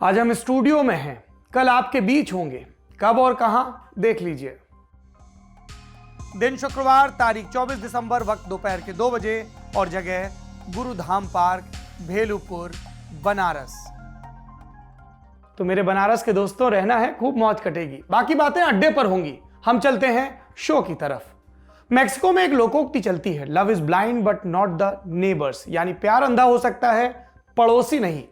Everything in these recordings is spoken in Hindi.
आज हम स्टूडियो में हैं, कल आपके बीच होंगे, कब और कहां देख लीजिए। दिन शुक्रवार, तारीख 24 दिसंबर, वक्त दोपहर के 2 बजे और जगह गुरुधाम पार्क, भेलूपुर, बनारस। तो मेरे बनारस के दोस्तों, रहना है, खूब मौज कटेगी, बाकी बातें अड्डे पर होंगी। हम चलते हैं शो की तरफ। मैक्सिको में एक लोकोक्ति चलती है, love is blind but not the neighbours, यानी प्यार अंधा हो सकता है, पड़ोसी नहीं।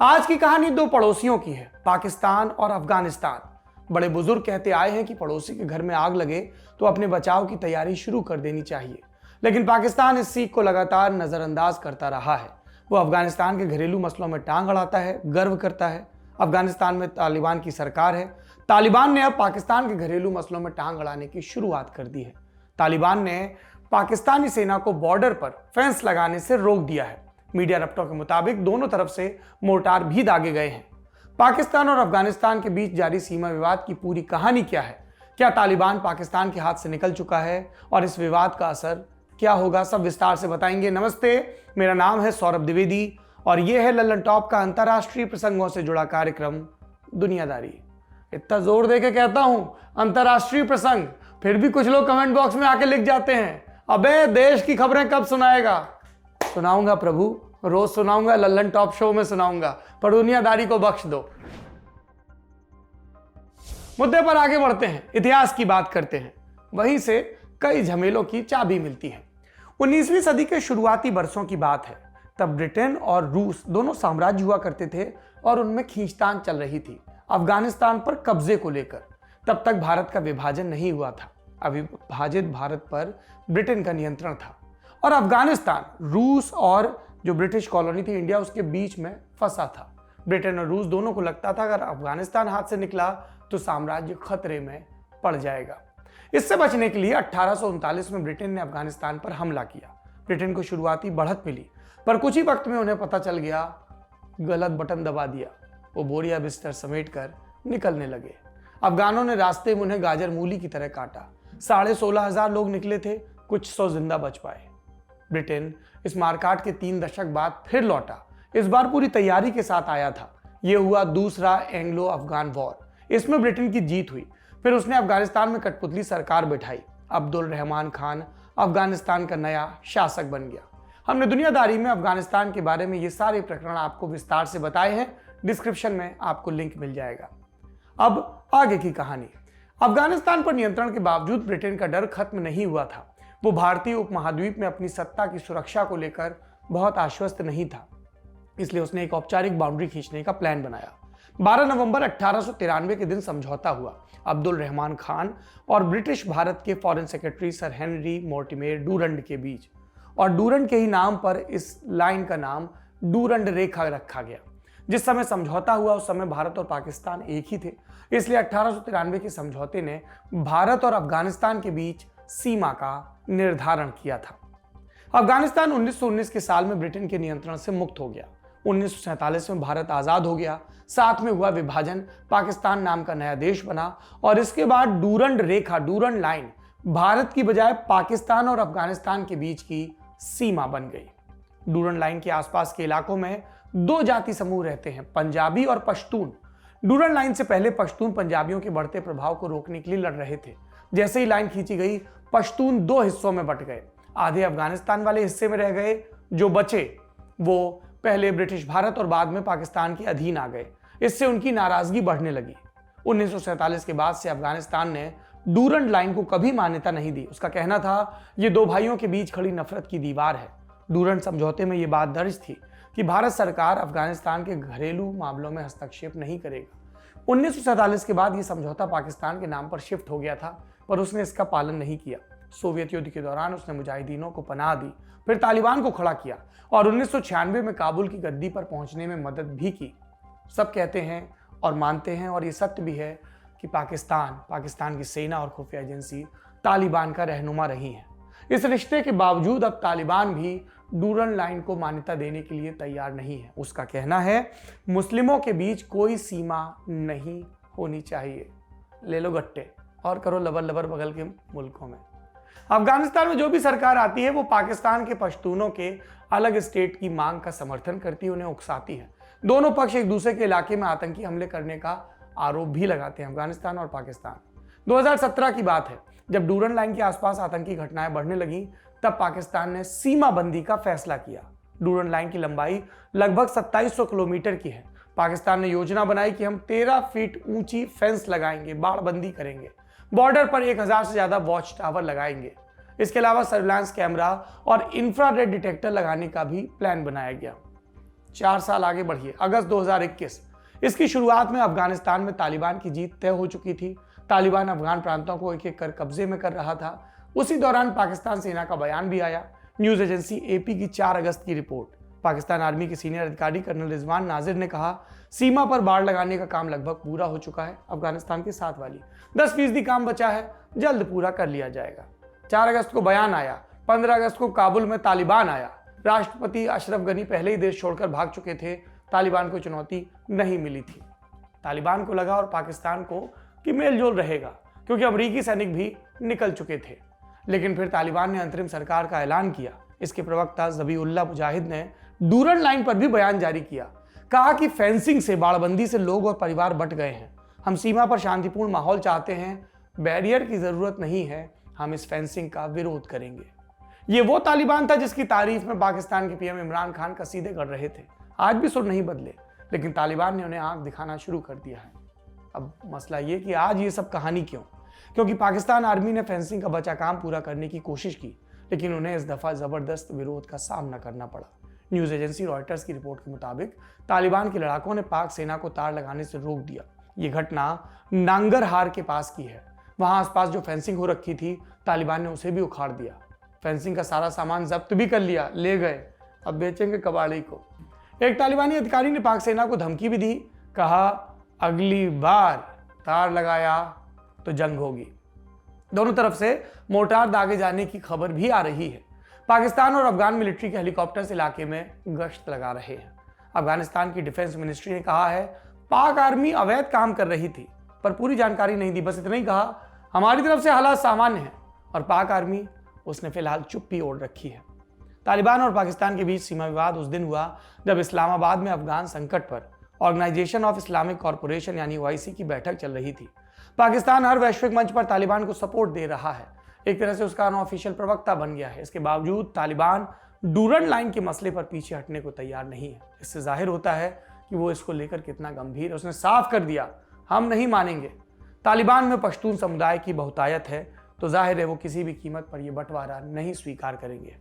आज की कहानी 2 पड़ोसियों की है, पाकिस्तान और अफगानिस्तान। बड़े बुजुर्ग कहते आए हैं कि पड़ोसी के घर में आग लगे तो अपने बचाव की तैयारी शुरू कर देनी चाहिए, लेकिन पाकिस्तान इस सीख को लगातार नजरअंदाज करता रहा है। वो अफगानिस्तान के घरेलू मसलों में टांग अड़ाता है, गर्व करता है। अफगानिस्तान में तालिबान की सरकार है। तालिबान ने अब पाकिस्तान के घरेलू मसलों में टांग अड़ाने की शुरुआत कर दी है। तालिबान ने पाकिस्तानी सेना को बॉर्डर पर फेंस लगाने से रोक दिया है। मीडिया रपटों के मुताबिक दोनों तरफ से मोर्टार भी दागे गए हैं। पाकिस्तान और अफगानिस्तान के बीच जारी सीमा विवाद की पूरी कहानी क्या है? क्या तालिबान पाकिस्तान के हाथ से निकल चुका है और इस विवाद का असर क्या होगा? सब विस्तार से बताएंगे। नमस्ते, मेरा नाम है सौरभ द्विवेदी और यह है लल्लन टॉप का अंतर्राष्ट्रीय प्रसंगों से जुड़ा कार्यक्रम दुनियादारी। इतना जोर दे के कहता हूं अंतर्राष्ट्रीय प्रसंग, फिर भी कुछ लोग कमेंट बॉक्स में आके लिख जाते हैं, अबे देश की खबरें कब सुनाएगा? सुनाऊंगा प्रभु, रोज सुनाऊंगा, लल्लन टॉप शो में सुनाऊंगा, पर दुनियादारी को बख्श दो। मुद्दे पर आगे बढ़ते हैं, इतिहास की बात करते हैं। वहीं से कई झमेलों की चाबी मिलती है। 19वीं सदी के शुरुआती वर्षों की बात है। तब ब्रिटेन और रूस दोनों साम्राज्य हुआ करते थे और उनमें खींचतान चल रही थी अफगानिस्तान पर कब्जे को लेकर। तब तक भारत का विभाजन नहीं हुआ था। अविभाजित भारत पर ब्रिटेन का नियंत्रण था और अफगानिस्तान रूस और जो ब्रिटिश कॉलोनी थी इंडिया, उसके बीच में फंसा था। ब्रिटेन और रूस दोनों को लगता था अगर अफगानिस्तान हाथ से निकला तो साम्राज्य खतरे में पड़ जाएगा। इससे बचने के लिए 1839 में ब्रिटेन ने अफगानिस्तान पर हमला किया। ब्रिटेन को शुरुआती बढ़त मिली, पर कुछ ही वक्त में उन्हें पता चल गया, गलत बटन दबा दिया। वो बोरिया बिस्तर समेट कर निकलने लगे। अफगानों ने रास्ते में उन्हें गाजर मूली की तरह काटा। 16,500 लोग निकले थे, कुछ 100 जिंदा बच पाए। ब्रिटेन इस मारकाट के 3 दशक बाद फिर लौटा। इस बार पूरी तैयारी के साथ आया था। यह हुआ दूसरा एंग्लो अफगान वॉर। इसमें ब्रिटेन की जीत हुई। फिर उसने अफगानिस्तान में कठपुतली सरकार बैठाई। अब्दुल रहमान खान अफगानिस्तान का नया शासक बन गया। हमने दुनियादारी में अफगानिस्तान के बारे में ये सारे प्रकरण आपको विस्तार से बताए हैं। डिस्क्रिप्शन में आपको लिंक मिल जाएगा। अब आगे की कहानी। अफगानिस्तान पर नियंत्रण के बावजूद ब्रिटेन का डर खत्म नहीं हुआ था। वो भारतीय उपमहाद्वीप में अपनी सत्ता की सुरक्षा को लेकर बहुत आश्वस्त नहीं था, इसलिए उसने एक औपचारिक बाउंड्री खींचने का प्लान बनाया। 12 नवंबर 1893 के दिन समझौता हुआ अब्दुल रहमान खान और ब्रिटिश भारत के foreign secretary sir Henry Mortimer Durand के बीच, और डूरंड के ही नाम पर इस लाइन का नाम डूरंड रेखा रखा गया। जिस समय समझौता हुआ उस समय भारत और पाकिस्तान एक ही थे, इसलिए 1893 के समझौते ने भारत और अफगानिस्तान के बीच सीमा का निर्धारण किया था। अफगानिस्तान 1919 के साल में ब्रिटेन के नियंत्रण से मुक्त हो गया। 1947 में भारत आजाद हो गया। साथ में हुआ विभाजन, पाकिस्तान नाम का नया देश बना और इसके बाद डूरंड रेखा, डूरंड लाइन भारत की बजाय पाकिस्तान और अफगानिस्तान के बीच की सीमा बन गई। डूरंड लाइन के आसपास के इलाकों में 2 जाति समूह रहते हैं, पंजाबी और पश्तून। डूरंड लाइन से पहले पश्तून पंजाबियों के बढ़ते प्रभाव को रोकने के लिए लड़ रहे थे। जैसे ही लाइन खींची गई, पश्तून 2 हिस्सों में बंट गए। आधे अफगानिस्तान वाले हिस्से में रह गए, जो बचे वो पहले ब्रिटिश भारत और बाद में पाकिस्तान के अधीन आ गए। इससे उनकी नाराजगी बढ़ने लगी। 1947 के बाद से अफगानिस्तान ने डूरंड लाइन को कभी मान्यता नहीं दी। उसका कहना था ये 2 भाइयों के बीच खड़ी नफरत की दीवार है। डूरंड समझौते में यह बात दर्ज थी कि भारत सरकार अफगानिस्तान के घरेलू मामलों में हस्तक्षेप नहीं करेगा। 1947 के बाद यह समझौता पाकिस्तान के नाम पर शिफ्ट हो गया था, पर उसने इसका पालन नहीं किया। सोवियत युद्ध के दौरान उसने मुजाहिदीनों को पनाह दी, फिर तालिबान को खड़ा किया और 1996 में काबुल की गद्दी पर पहुंचने में मदद भी की। सब कहते हैं और मानते हैं, और ये सत्य भी है, कि पाकिस्तान की सेना और खुफिया एजेंसी तालिबान का रहनुमा रही है। इस रिश्ते के बावजूद अब तालिबान भी डूरंड लाइन को मान्यता देने के लिए तैयार नहीं है। उसका कहना है मुस्लिमों के बीच कोई सीमा नहीं होनी चाहिए। ले लो गट्टे और करो लबर लबर बगल के मुल्कों में। अफगानिस्तान में जो भी सरकार आती है वो पाकिस्तान के पश्तूनों के अलग स्टेट की मांग का समर्थन करती है, उन्हें उकसाती है। दोनों पक्ष एक दूसरे के इलाके में आतंकी हमले करने का आरोप भी लगाते हैं, अफगानिस्तान और पाकिस्तान। 2017 की बात है, जब डूरन लाइन के आसपास आतंकी घटनाएं बढ़ने लगी, तब पाकिस्तान ने सीमा बंदी का फैसला किया। डूरन लाइन की लंबाई लगभग 2700 किलोमीटर की है। पाकिस्तान ने योजना बनाई कि हम 13 फीट ऊंची फेंस लगाएंगे, बाड़बंदी करेंगे, बॉर्डर पर 1000 से ज्यादा वॉच टावर लगाएंगे। इसके अलावा सर्विलांस कैमरा और इंफ्रारेड डिटेक्टर लगाने का भी प्लान बनाया गया। 4 साल आगे बढ़िए, अगस्त 2021, इसकी शुरुआत में अफगानिस्तान में तालिबान की जीत तय हो चुकी थी। तालिबान अफगान प्रांतों को एक एक कर कब्जे में कर रहा था। उसी दौरान पाकिस्तान सेना का बयान भी आया। न्यूज एजेंसी एपी की 4 अगस्त की रिपोर्ट। पाकिस्तान आर्मी के सीनियर अधिकारी कर्नल रिजवान नाजिर ने कहा, सीमा पर बाड़ लगाने का काम लगभग पूरा हो चुका है। अफगानिस्तान के साथ वाली 10% काम बचा है, जल्द पूरा कर लिया जाएगा। 4 अगस्त को बयान आया। 15 अगस्त को काबुल में तालिबान आया। राष्ट्रपति अशरफ गनी पहले ही देश छोड़कर भाग चुके थे। तालिबान को चुनौती नहीं मिली थी। तालिबान को लगा और पाकिस्तान को कि मेलजोल रहेगा, क्योंकि अमेरिकी सैनिक भी निकल चुके थे। लेकिन फिर तालिबान ने अंतरिम सरकार का ऐलान किया। इसके प्रवक्ता ज़बीउल्लाह मुजाहिद ने डूरन लाइन पर भी बयान जारी किया। कहा कि फेंसिंग से, बाड़बंदी से लोग और परिवार बट गए हैं। हम सीमा पर शांतिपूर्ण माहौल चाहते हैं, बैरियर की जरूरत नहीं है, हम इस फेंसिंग का विरोध करेंगे। ये वो तालिबान था जिसकी तारीफ में पाकिस्तान के पीएम इमरान खान कसीदे कर रहे थे। आज भी सुर नहीं बदले, लेकिन तालिबान ने उन्हें आंख दिखाना शुरू कर दिया है। अब मसला ये कि आज ये सब कहानी क्यों? क्योंकि पाकिस्तान आर्मी ने फेंसिंग का बचा काम पूरा करने की कोशिश की, लेकिन उन्हें इस दफा जबरदस्त विरोध का सामना करना पड़ा। न्यूज एजेंसी रॉयटर्स की रिपोर्ट के मुताबिक तालिबान के लड़ाकों ने पाक सेना को तार लगाने से रोक दिया। ये घटना नांगरहार के पास की है। वहां आसपास जो फेंसिंग हो रखी थी, तालिबान ने उसे भी उखाड़ दिया। फेंसिंग का सारा सामान जब्त भी कर लिया, ले गए, अब बेचेंगे कबाड़ी को। एक तालिबानी अधिकारी ने पाक सेना को धमकी भी दी। कहा, अगली बार तार लगाया तो जंग होगी। दोनों तरफ से मोर्टार दागे जाने की खबर भी आ रही है। पाकिस्तान और अफगान मिलिट्री के हेलीकॉप्टर्स इलाके में गश्त लगा रहे हैं। अफगानिस्तान की डिफेंस मिनिस्ट्री ने कहा है, पाक आर्मी अवैध काम कर रही थी, पर पूरी जानकारी नहीं दी। बस इतना ही कहा, हमारी तरफ से हालात सामान्य हैं, और पाक आर्मी उसने फिलहाल चुप्पी ओढ़ रखी है। तालिबान और पाकिस्तान के बीच सीमा विवाद उस दिन हुआ जब इस्लामाबाद में अफगान संकट पर ऑर्गेनाइजेशन ऑफ इस्लामिक कॉरपोरेशन यानी OIC की बैठक चल रही थी। पाकिस्तान हर वैश्विक मंच पर तालिबान को सपोर्ट दे रहा है, एक तरह से उसका अनऑफिशियल प्रवक्ता बन गया है। इसके बावजूद तालिबान डूरन लाइन के मसले पर पीछे हटने को तैयार नहीं है। इससे जाहिर होता है कि वो इसको लेकर कितना गंभीर है। उसने साफ कर दिया, हम नहीं मानेंगे। तालिबान में पश्तून समुदाय की बहुतायत है, तो जाहिर है वो किसी भी कीमत पर यह बंटवारा नहीं स्वीकार करेंगे।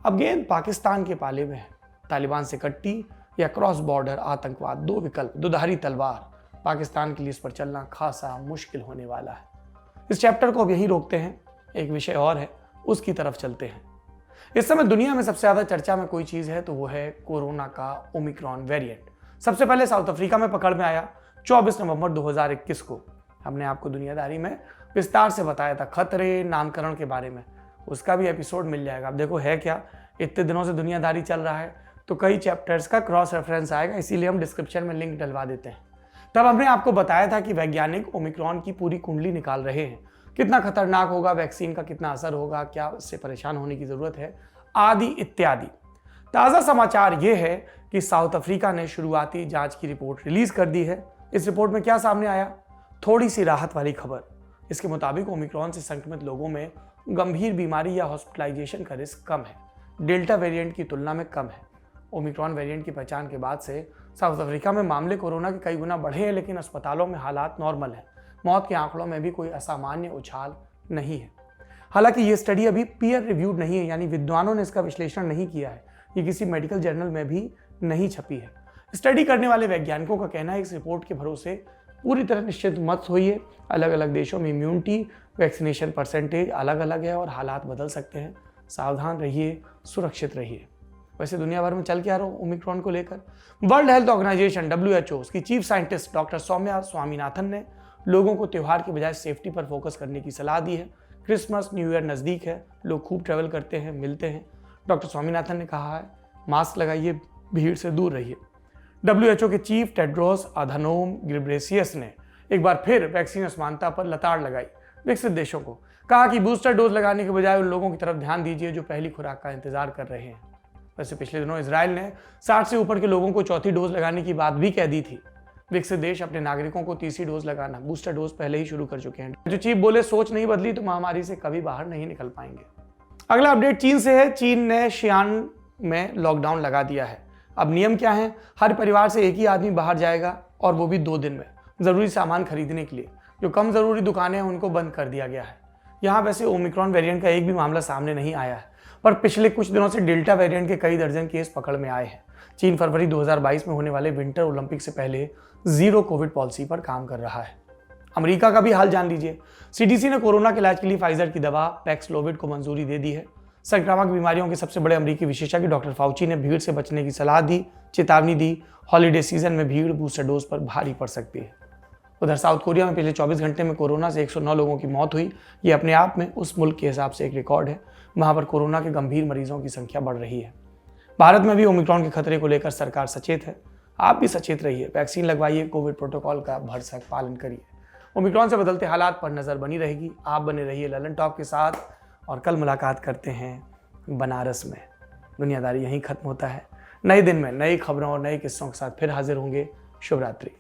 अब गेंद पाकिस्तान के पाले में है। तालिबान से कट्टी या क्रॉस बॉर्डर आतंकवाद, दो विकल्प, दुधारी तलवार। पाकिस्तान के लिए इस पर चलना खासा मुश्किल होने वाला है। इस चैप्टर को अब यहीं रोकते हैं, एक विषय और है, उसकी तरफ चलते हैं। इस समय दुनिया में सबसे ज्यादा चर्चा में कोई चीज है तो वो है कोरोना का ओमिक्रॉन वेरिएंट। सबसे पहले साउथ अफ्रीका में पकड़ में आया 24 नवंबर 2021 को। हमने आपको दुनियादारी में विस्तार से बताया था खतरे नामकरण के बारे में, उसका भी एपिसोड मिल जाएगा। अब देखो है क्या, इतने दिनों से दुनियादारी चल रहा है तो कई चैप्टर्स का क्रॉस रेफरेंस आएगा, इसीलिए हम डिस्क्रिप्शन में लिंक डलवा देते हैं। तब हमने आपको बताया था कि वैज्ञानिक ओमिक्रॉन की पूरी कुंडली निकाल रहे हैं, कितना खतरनाक होगा, वैक्सीन का कितना असर होगा, क्या इससे परेशान होने की जरूरत है, आदि इत्यादि। ताज़ा समाचार ये है कि साउथ अफ्रीका ने शुरुआती जांच की रिपोर्ट रिलीज कर दी है। इस रिपोर्ट में क्या सामने आया, थोड़ी सी राहत वाली खबर। इसके मुताबिक ओमिक्रॉन से संक्रमित लोगों में गंभीर बीमारी या हॉस्पिटलाइजेशन का रिस्क कम है, डेल्टा वेरिएंट की तुलना में कम है। ओमिक्रॉन वेरिएंट की पहचान के बाद से साउथ अफ्रीका में मामले कोरोना के कई गुना बढ़े हैं, लेकिन अस्पतालों में हालात नॉर्मल है। मौत के आंकड़ों में भी कोई असामान्य उछाल नहीं है। हालांकि ये स्टडी अभी पीयर रिव्यूड नहीं है, यानी विद्वानों ने इसका विश्लेषण नहीं किया है, ये किसी मेडिकल जर्नल में भी नहीं छपी है। स्टडी करने वाले वैज्ञानिकों का कहना है इस रिपोर्ट के भरोसे पूरी तरह निश्चित मत होइए। अलग अलग देशों में इम्यूनिटी, वैक्सीनेशन परसेंटेज अलग अलग है और हालात बदल सकते हैं। सावधान रहिए, सुरक्षित रहिए। वैसे दुनिया भर में चल क्या रहा ओमिक्रॉन को लेकर, वर्ल्ड हेल्थ ऑर्गेनाइजेशन WHO उसकी chief scientist doctor Soumya Swaminathan ने लोगों को त्यौहार के बजाय सेफ्टी पर फोकस करने की सलाह दी है। क्रिसमस न्यू ईयर नज़दीक है, लोग खूब ट्रैवल करते हैं, मिलते हैं। डॉक्टर स्वामीनाथन ने कहा है मास्क लगाइए, भीड़ से दूर रहिए। WHO के चीफ टेड्रोस अधानोम गिब्रेसियस ने एक बार फिर वैक्सीन असमानता पर लताड़ लगाई विकसित देशों को। कहा कि बूस्टर डोज लगाने के बजाय उन लोगों की तरफ ध्यान दीजिए जो पहली खुराक का इंतजार कर रहे हैं। वैसे पिछले दिनों इसराइल ने 60 से ऊपर के लोगों को चौथी डोज लगाने की बात भी कह दी थी। विकसित देश अपने नागरिकों को तीसरी डोज लगाना, बूस्टर डोज पहले ही शुरू कर चुके हैं। जो चीफ बोले सोच नहीं बदली तो महामारी से कभी बाहर नहीं निकल पाएंगे। अगला अपडेट चीन से है। चीन ने शियान में लॉकडाउन लगा दिया है। अब नियम क्या है? हर परिवार से एक ही आदमी बाहर जाएगा और वो भी 2 दिन में, जरूरी सामान खरीदने के लिए। जो कम जरूरी दुकानें हैं उनको बंद कर दिया गया है। यहाँ वैसे ओमिक्रॉन वेरिएंट का एक भी मामला सामने नहीं आया है, पर पिछले कुछ दिनों से डेल्टा वेरिएंट के कई दर्जन केस पकड़ में आए हैं। चीन फरवरी 2022 में होने वाले विंटर ओलंपिक से पहले जीरो कोविड पॉलिसी पर काम कर रहा है। अमेरिका का भी हाल जान लीजिए। सीडीसी ने कोरोना के इलाज के लिए फाइजर की दवा पैक्सलोविड को मंजूरी दे दी है। संक्रामक बीमारियों के सबसे बड़े अमेरिकी विशेषज्ञ डॉक्टर फाउची ने भीड़ से बचने की सलाह दी, चेतावनी दी। हॉलीडे सीजन में भीड़ बूस्टर डोज पर भारी पड़ सकती है। उधर साउथ कोरिया में पिछले 24 घंटे में कोरोना से 109 लोगों की मौत हुई। ये अपने आप में उस मुल्क के हिसाब से एक रिकॉर्ड है। वहां पर कोरोना के गंभीर मरीजों की संख्या बढ़ रही है। भारत में भी ओमिक्रॉन के खतरे को लेकर सरकार सचेत है। आप भी सचेत रहिए, वैक्सीन लगवाइए, कोविड प्रोटोकॉल का भरसक पालन करिए। ओमिक्रॉन से बदलते हालात पर नजर बनी रहेगी। आप बने रहिए ललन टॉप के साथ और कल मुलाकात करते हैं बनारस में। दुनियादारी यहीं खत्म होता है। नए दिन में नई खबरों और नए किस्सों के साथ फिर हाजिर होंगे। शुभ रात्रि।